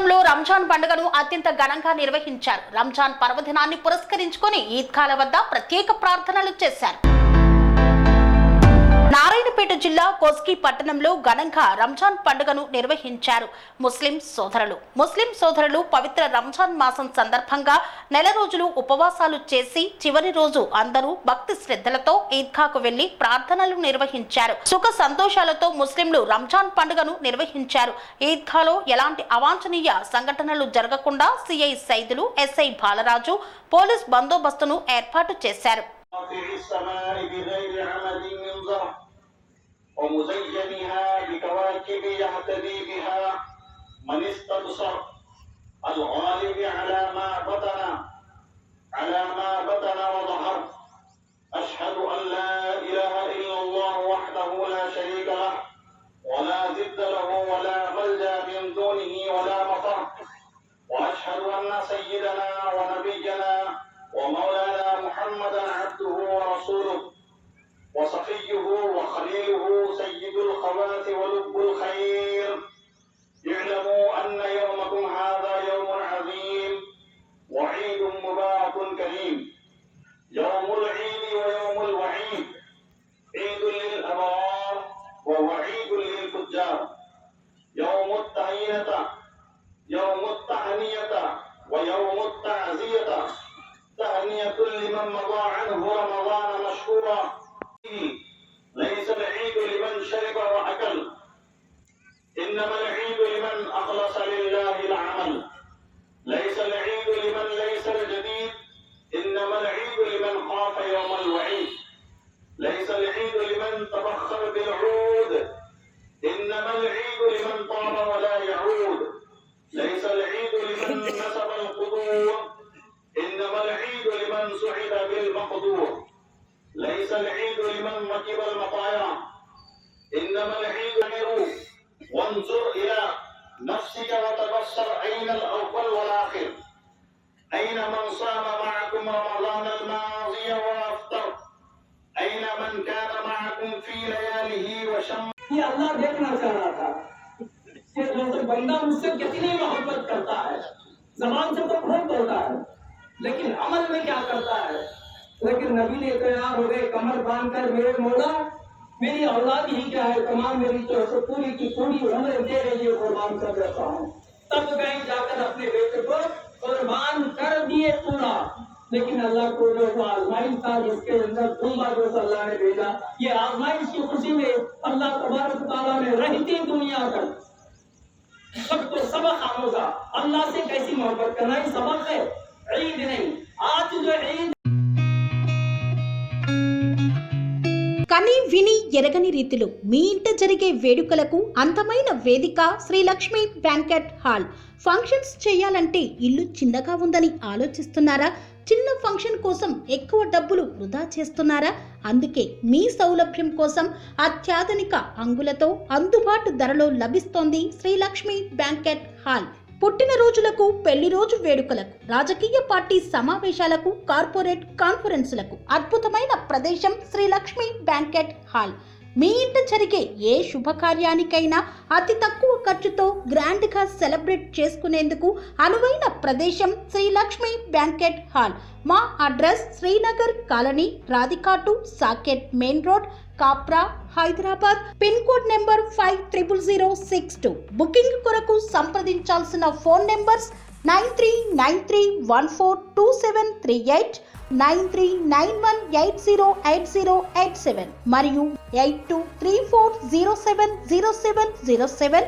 పట్టణంలో రంజాన్ పండుగను అత్యంత ఘనంగా నిర్వహించారు. రంజాన్ పర్వదినాన్ని పురస్కరించుకొని ఈద్గాల వద్ద ప్రత్యేక ప్రార్థనలు చేశారు. నారాయణపేట జిల్లా కోస్గి పట్టణంలో ఘనంగా రంజాన్ పండుగను నిర్వహించారు. ముస్లిం సోదరులు పవిత్ర రంజాన్ మాసం సందర్భంగా నెల రోజులు ఉపవాసాలు చేసి చివరి రోజు అందరూ భక్తి శ్రద్ధలతో ఈద్గాకు వెళ్లి ప్రార్థనలు నిర్వహించారు. సుఖ సంతోషాలతో ముస్లింలు రంజాన్ పండుగను నిర్వహించారు. ఈద్గాలో ఎలాంటి అవాంఛనీయ సంఘటనలు జరగకుండా CI Saidulu, SI Balaraju police బందోబస్తును ఏర్పాటు చేశారు. ومزينها بكواكب يهتدي بها من استبصر الغالب على ما بطن وظهر أشهد أن لا إله إلا الله وحده لا شريك له ولا ضد له ولا ملجأ من دونه ولا مفر وأشهد أن سيدنا ونبينا ومولانا محمدا عبده ورسوله وصفيه وخليله سيد الخوات ولب الخير اعلموا أن يومكم هذا يوم عظيم وعيد مبارك كريم يوم العيد ويوم الوعيد عيد للأبرار ووعيد للفجار يوم التهنئة ويوم التعزية تهنئة لمن مضى عنه رمضان مشكورا ليس العيد لمن شرب وأكل إنما العيد لمن أخلص لله العمل ليس العيد لمن ليس الجديد إنما العيد لمن خاف يوم الوعيد ليس العيد لمن تبخر بالعود إنما العيد لمن طاب ولا يعود ليس العيد لمن نسب القدور إنما العيد لمن سعد بالمقدور ليس العيد لمن ركب المطايا إنما العيد غيره وانظر إلى نفسك وتبصر أين الأول والآخر أين من صام معكم رمضان الماضي وأفطر أين من كان معكم في لياله وشم ये अल्लाह देखना चाह रहा था कि बंदा मुझसे कितनी मोहब्बत करता है। ज़बान से तो बहुत बोलता है लेकिन अमल में क्या करता है। लेकिन नबी ने तैयार हो गए कमर बांध कर, मेरे मौला मेरी औलाद ही क्या है, तमाम मेरी तो पूरी की पूरी उम्र तेरे लिए कुर्बान कर देता हूँ। तब गए जाकर अपने बेटे को कुर्बान कर दिए पूरा। लेकिन अल्लाह को जो आजमाइश था जिसके अंदर दूंगा जो अल्लाह ने भेजा, ये आजमाइश की खुशी में अल्लाह तबारक तआला ने रहती दुनिया कर सबको सबक आमोजा। अल्लाह से कैसी मोहब्बत करना ही सबक है, ईद नहीं। आज जो ईद కని విని ఎరగని రీతిలో మీ ఇంట జరిగే వేడుకలకు అందమైన వేదిక Sri Lakshmi banquet hall. Functions చేయాలంటే ఇల్లు చిన్నగా ఉందని ఆలోచిస్తున్నారా? చిన్న ఫంక్షన్ కోసం ఎక్కువ డబ్బులు వృధా చేస్తున్నారా? అందుకే మీ సౌలభ్యం కోసం అత్యాధునిక అంగులతో అందుబాటు ధరలో లభిస్తోంది శ్రీ లక్ష్మి బ్యాంకెట్ హాల్. పుట్టినరోజులకు, పెళ్లి రోజు వేడుకలకు, రాజకీయ పార్టీ సమావేశాలకు, కార్పొరేట్ కాన్ఫరెన్సులకు అద్భుతమైన ప్రదేశం శ్రీ లక్ష్మి బ్యాంకెట్ హాల్. మీ ఇంట జరిగే ఏ శుభకార్యానికైనా అతి తక్కువ ఖర్చుతో గ్రాండ్గా సెలబ్రేట్ చేసుకునేందుకు అనువైన ప్రదేశం శ్రీ లక్ష్మి బ్యాంకెట్ హాల్. మా అడ్రస్ శ్రీనగర్ కాలనీ, రాధికాటు, Saket main road, Kapra, Hyderabad. Pin code number 500062. Booking కొరకు సంప్రదించాల్సిన ఫోన్ నెంబర్స్ 9393142738, 9391808087 మరియు 8234070707.